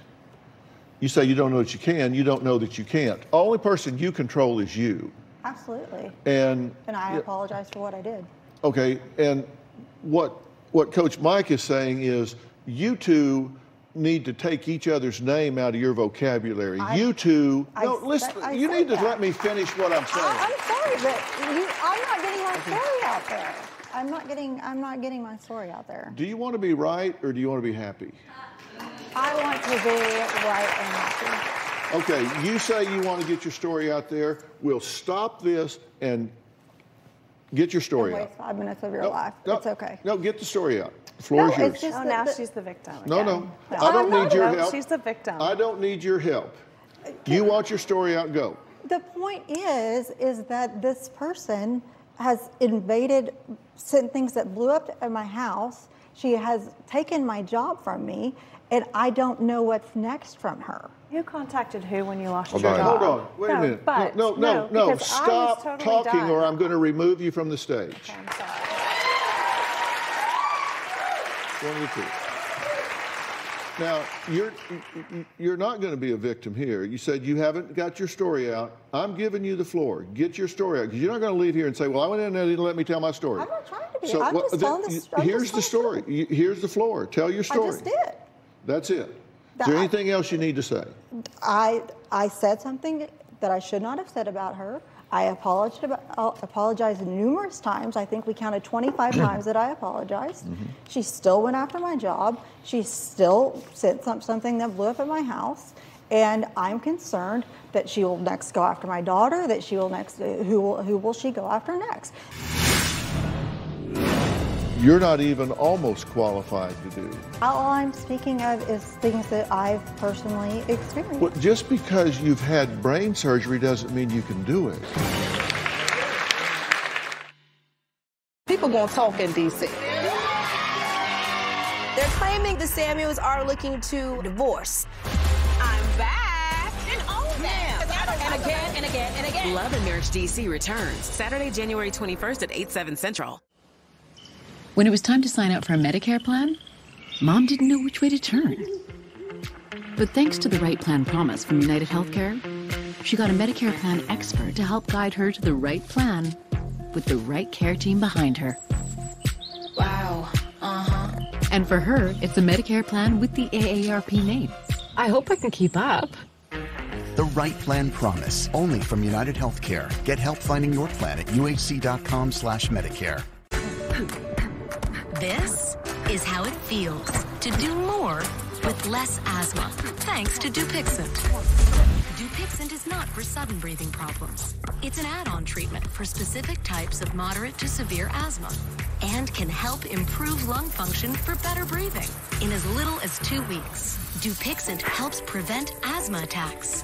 You say you don't know that you can, you don't know that you can't. The only person you control is you. Absolutely. And I apologize for what I did. Okay, and what Coach Mike is saying is you two need to take each other's name out of your vocabulary. You two, you need to let me finish what I'm saying. I'm sorry, but I'm not getting my story out there. I'm not getting my story out there. Do you want to be right or do you want to be happy? I want to be right and happy. Okay, you say you want to get your story out there. We'll stop this and get your story out. Waste 5 minutes of your life. It's okay. No, get the story out. The floor is yours. It's just now she's the victim. No. I don't need your help. She's the victim. I don't need your help. You want your story out, go. The point is that this person has invaded, sent things that blew up at my house. She has taken my job from me, and I don't know what's next from her. You contacted who when you lost Hold your on. job? Hold on. Wait a minute. No. Stop talking or I'm going to remove you from the stage. Okay, I'm sorry. One of the two. Now, you're not going to be a victim here. You said you haven't got your story out. I'm giving you the floor. Get your story out, because you're not going to leave here and say, well, I went in there and they didn't let me tell my story. I'm not trying to be. So, I'm just telling the story. Here's the story. Here's the floor. Tell your story. I just did. That's it. Is there anything else you need to say? I said something that I should not have said about her. I apologized numerous times. I think we counted 25 times that I apologized. She still went after my job. She still said something that blew up at my house. And I'm concerned that she will next go after my daughter, that she will next, who will she go after next? You're not even almost qualified to do. All I'm speaking of is things that I've personally experienced. Well, just because you've had brain surgery doesn't mean you can do it. People gonna talk in D.C. They're claiming the Samuels are looking to divorce. I'm back and own them. And again, and again, and again. Love and Marriage DC returns Saturday, January 21st at 8/7 Central. When it was time to sign up for a Medicare plan, Mom didn't know which way to turn. But thanks to the Right Plan Promise from United Healthcare, she got a Medicare plan expert to help guide her to the right plan with the right care team behind her. Wow. And for her, it's a Medicare plan with the AARP name. I hope I can keep up. The Right Plan Promise, only from United Healthcare. Get help finding your plan at uhc.com/Medicare. This is how it feels to do more with less asthma, thanks to Dupixent. Dupixent is not for sudden breathing problems. It's an add-on treatment for specific types of moderate to severe asthma and can help improve lung function for better breathing in as little as 2 weeks. Dupixent helps prevent asthma attacks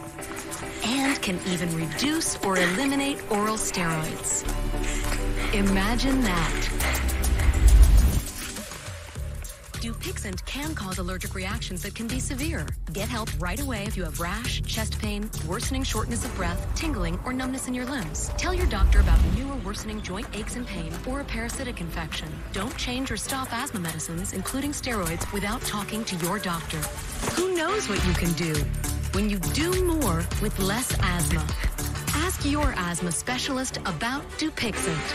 and can even reduce or eliminate oral steroids. Imagine that. Dupixent can cause allergic reactions that can be severe. Get help right away if you have rash, chest pain, worsening shortness of breath, tingling, or numbness in your limbs. Tell your doctor about new or worsening joint aches and pain or a parasitic infection. Don't change or stop asthma medicines, including steroids, without talking to your doctor. Who knows what you can do when you do more with less asthma? Ask your asthma specialist about Dupixent.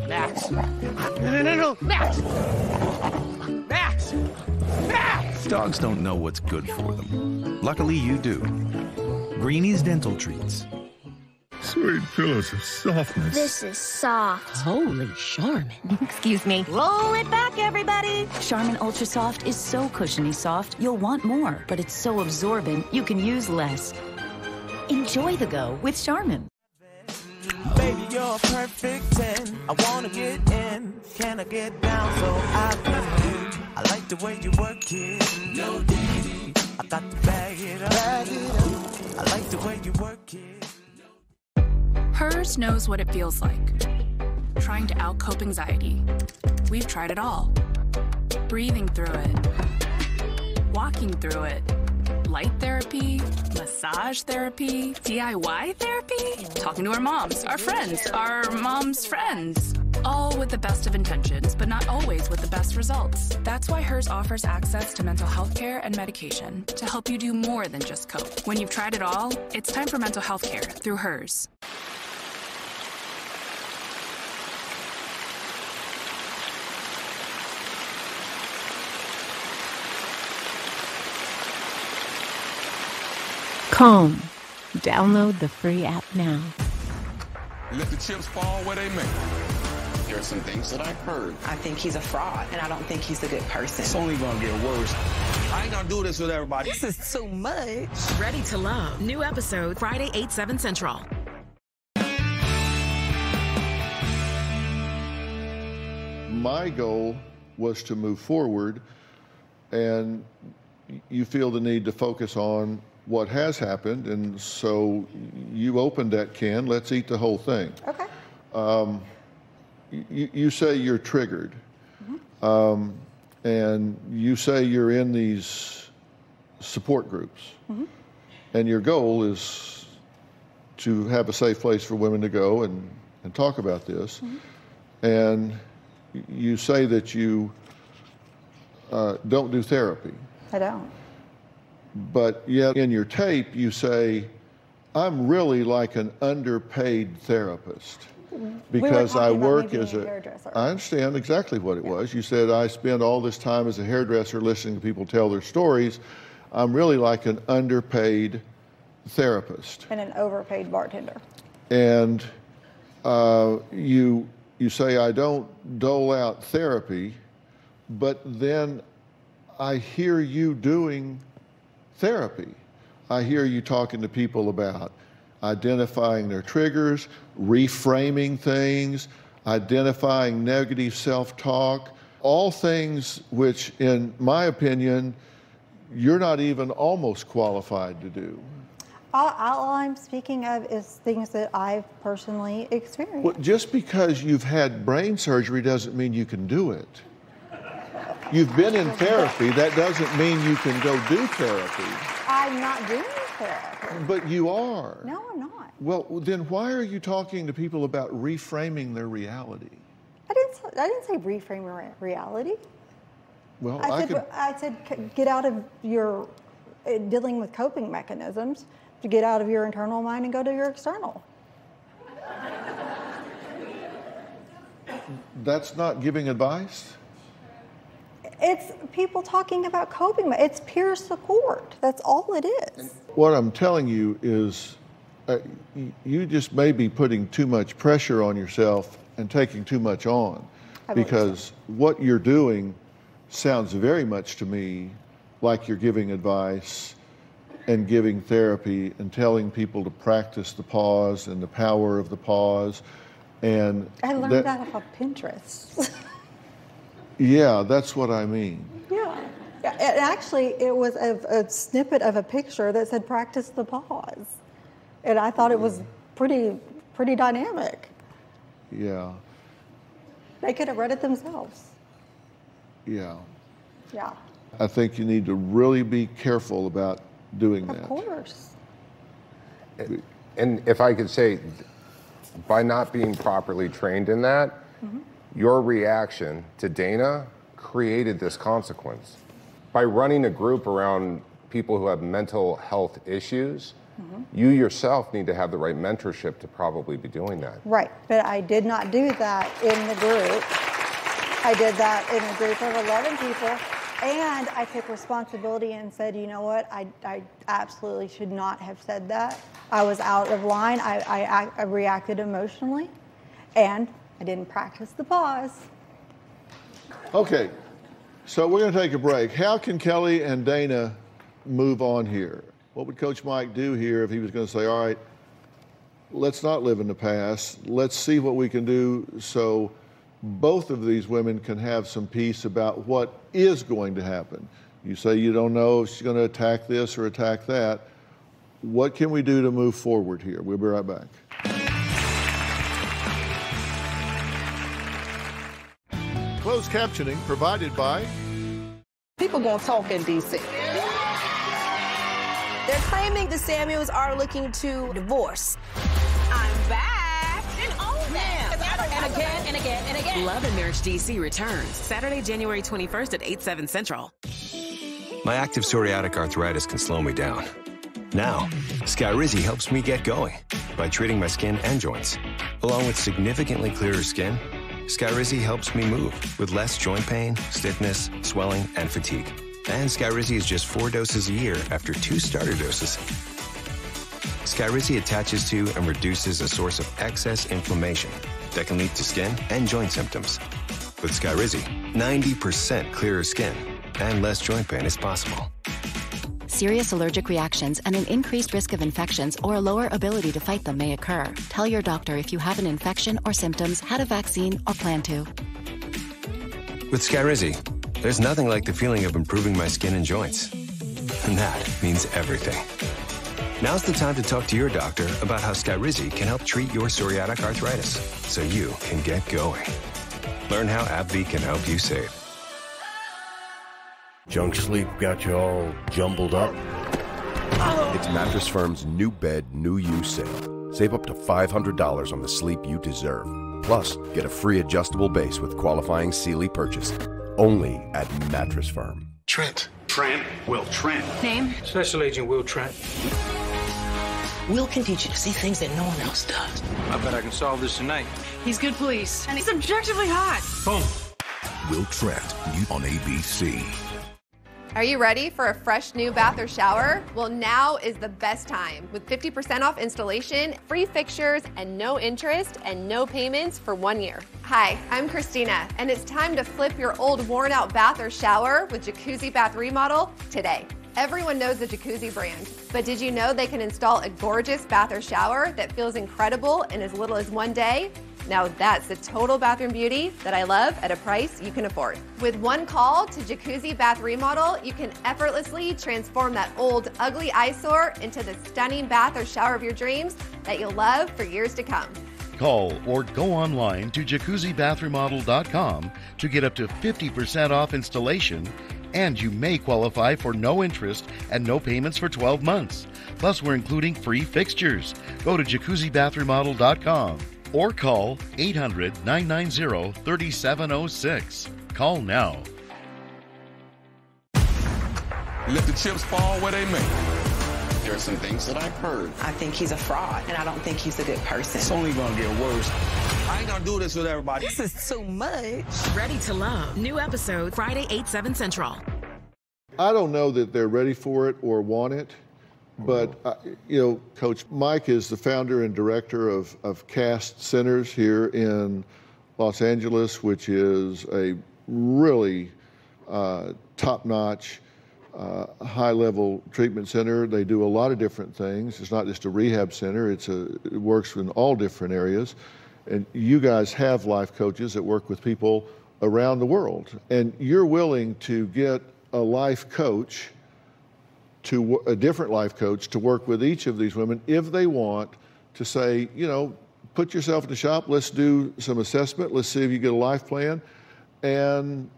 Max. No. Max. Dogs don't know what's good for them. Luckily, you do. Greenie's Dental Treats. Sweet pillows of softness. This is soft. Holy Charmin. Excuse me. Roll it back, everybody. Charmin Ultra Soft is so cushiony soft, you'll want more, but it's so absorbent, you can use less. Enjoy the go with Charmin. Baby, you're a perfect 10. I wanna get in. Can I get down so I can win? I like the way you work it. No diggity. I got to bag it up. I like the way you work it. Hers knows what it feels like. Trying to outcope anxiety. We've tried it all. Breathing through it. Walking through it. Light therapy, massage therapy, DIY therapy, talking to our moms, our friends, our moms' friends. All with the best of intentions, but not always with the best results. That's why Hers offers access to mental health care and medication to help you do more than just cope. When you've tried it all, it's time for mental health care through Hers. Calm. Download the free app now. Let the chips fall where they may. There are some things that I've heard. I think he's a fraud, and I don't think he's a good person. It's only gonna get worse. I ain't gonna do this with everybody. This is too much. Ready to Love. New episode Friday, 8/7 Central. my goal was to move forward, and you feel the need to focus on what has happened, and so you opened that can. Let's eat the whole thing. Okay. You say you're triggered, and you say you're in these support groups, and your goal is to have a safe place for women to go and talk about this, and you say that you don't do therapy. I don't. But yet in your tape you say, I'm really like an underpaid therapist because I work as a hairdresser. I understand exactly what it was. You said, I spend all this time as a hairdresser listening to people tell their stories. I'm really like an underpaid therapist. And an overpaid bartender. And you say, I don't dole out therapy, but then I hear you doing therapy. I hear you talking to people about identifying their triggers, reframing things, identifying negative self-talk, all things which, in my opinion, you're not even almost qualified to do. All I'm speaking of is things that I've personally experienced. Well, just because you've had brain surgery doesn't mean you can do it. You've been in therapy, that doesn't mean you can go do therapy. I'm not doing therapy. But you are. No, I'm not. Well, then why are you talking to people about reframing their reality? I didn't say reframe reality. Well, I said get out of your dealing with coping mechanisms, to get out of your internal mind and go to your external. That's not giving advice? It's people talking about coping. It's peer support. That's all it is. What I'm telling you is you just may be putting too much pressure on yourself and taking too much on, because what you're doing sounds very much to me like you're giving advice and giving therapy and telling people to practice the pause and the power of the pause. And I learned that off of Pinterest. Yeah, that's what I mean. Yeah. And actually, it was a snippet of a picture that said practice the pause. And I thought it was pretty dynamic. Yeah. They could have read it themselves. Yeah. Yeah. I think you need to really be careful about doing that. Of course. And if I could say, by not being properly trained in that, your reaction to Dana created this consequence. By running a group around people who have mental health issues, you yourself need to have the right mentorship to probably be doing that. Right, but I did not do that in the group. I did that in a group of 11 people, and I took responsibility and said, you know what, I absolutely should not have said that. I was out of line, I reacted emotionally, and I didn't practice the pause. Okay, so we're going to take a break. How can Kelly and Dana move on here? What would Coach Mike do here if he was going to say, all right, let's not live in the past. Let's see what we can do so both of these women can have some peace about what is going to happen. You say you don't know if she's going to attack this or attack that. What can we do to move forward here? We'll be right back. Closed captioning provided by... People gonna talk in D.C. They're claiming the Samuels are looking to divorce. I'm back and own that. And again, and again, and again. Love and Marriage DC returns Saturday, January 21st at 8/7 Central. My active psoriatic arthritis can slow me down. Now, Skyrizi helps me get going by treating my skin and joints. Along with significantly clearer skin, Skyrizi helps me move with less joint pain, stiffness, swelling, and fatigue. And Skyrizi is just 4 doses a year after 2 starter doses. Skyrizi attaches to and reduces a source of excess inflammation that can lead to skin and joint symptoms. With Skyrizi, 90% clearer skin and less joint pain is possible. Serious allergic reactions and an increased risk of infections or a lower ability to fight them may occur. Tell your doctor if you have an infection or symptoms, had a vaccine, or plan to. With Skyrizi, there's nothing like the feeling of improving my skin and joints. And that means everything. Now's the time to talk to your doctor about how Skyrizi can help treat your psoriatic arthritis so you can get going. Learn how AbbVie can help you save. Junk sleep got you all jumbled up? It's Mattress Firm's new bed, new you sale. Save up to $500 on the sleep you deserve. Plus, get a free adjustable base with qualifying Sealy purchase. Only at Mattress Firm. Trent. Will Trent. Name? Special Agent Will Trent. Will can teach you to see things that no one else does. I bet I can solve this tonight. He's good police, and he's objectively hot. Boom. Will Trent, new on ABC. Are you ready for a fresh new bath or shower? Well, now is the best time with 50% off installation, free fixtures, and no interest and no payments for 1 year. Hi, I'm Christina, and it's time to flip your old worn-out bath or shower with Jacuzzi Bath Remodel today. Everyone knows the Jacuzzi brand, but did you know they can install a gorgeous bath or shower that feels incredible in as little as 1 day? Now that's the total bathroom beauty that I love at a price you can afford. With one call to Jacuzzi Bath Remodel, you can effortlessly transform that old, ugly eyesore into the stunning bath or shower of your dreams that you'll love for years to come. Call or go online to jacuzzibathremodel.com to get up to 50% off installation, and you may qualify for no interest and no payments for 12 months. Plus, we're including free fixtures. Go to jacuzzibathremodel.com. or call 800-990-3706. Call now. Let the chips fall where they may. There are some things that I've heard. I think he's a fraud, and I don't think he's a good person. It's only gonna get worse. I ain't gonna do this with everybody. This is too much. Ready to Love. New episode Friday, 8/7 Central. I don't know that they're ready for it or want it. But, Coach Mike is the founder and director of Cast Centers here in Los Angeles, which is a really top-notch, high-level treatment center. They do a lot of different things. It's not just a rehab center. It works in all different areas. And you guys have life coaches that work with people around the world. And you're willing to get a life coach, to a different life coach, to work with each of these women if they want to say, put yourself in the shop, let's do some assessment, let's see if you get a life plan, and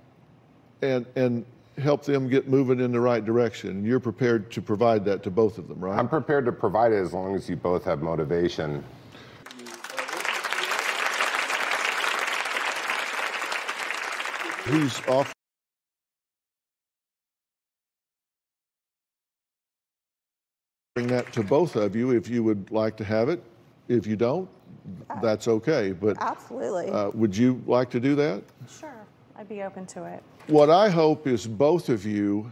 help them get moving in the right direction. And you're prepared to provide that to both of them, right? I'm prepared to provide it as long as you both have motivation. He's off. Bring that to both of you if you would like to have it. If you don't, that's okay. But absolutely. Would you like to do that? Sure, I'd be open to it. What I hope is both of you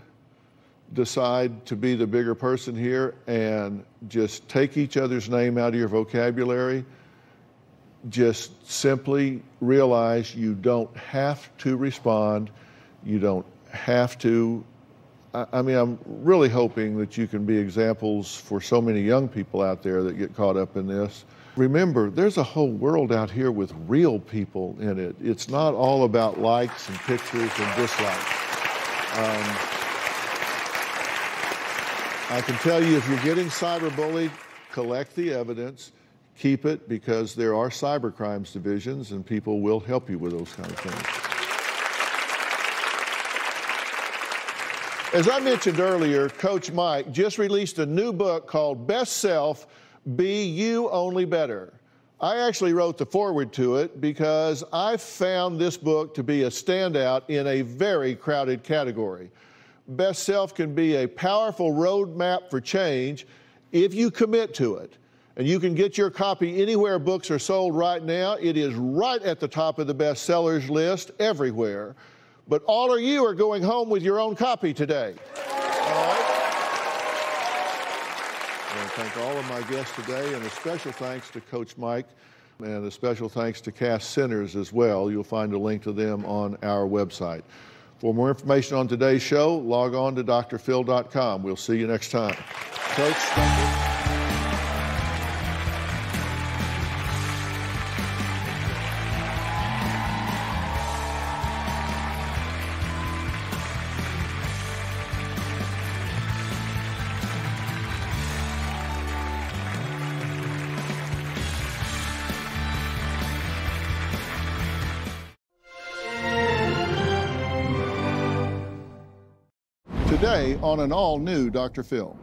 decide to be the bigger person here and just take each other's name out of your vocabulary. Just simply realize you don't have to respond. You don't have to. I'm really hoping that you can be examples for so many young people out there that get caught up in this. Remember, there's a whole world out here with real people in it. It's not all about likes and pictures and dislikes. I can tell you, if you're getting cyberbullied, collect the evidence, keep it, because there are cybercrimes divisions and people will help you with those kind of things. As I mentioned earlier, Coach Mike just released a new book called Best Self, Be You Only Better. I actually wrote the foreword to it because I found this book to be a standout in a very crowded category. Best Self can be a powerful roadmap for change if you commit to it. And you can get your copy anywhere books are sold right now. It is right at the top of the bestsellers list everywhere. But all of you are going home with your own copy today. All right? I want to thank all of my guests today, and a special thanks to Coach Mike, and a special thanks to Cast Centers as well. You'll find a link to them on our website. For more information on today's show, log on to drphil.com. We'll see you next time. Coach, thank you. today on an all-new Dr. Phil.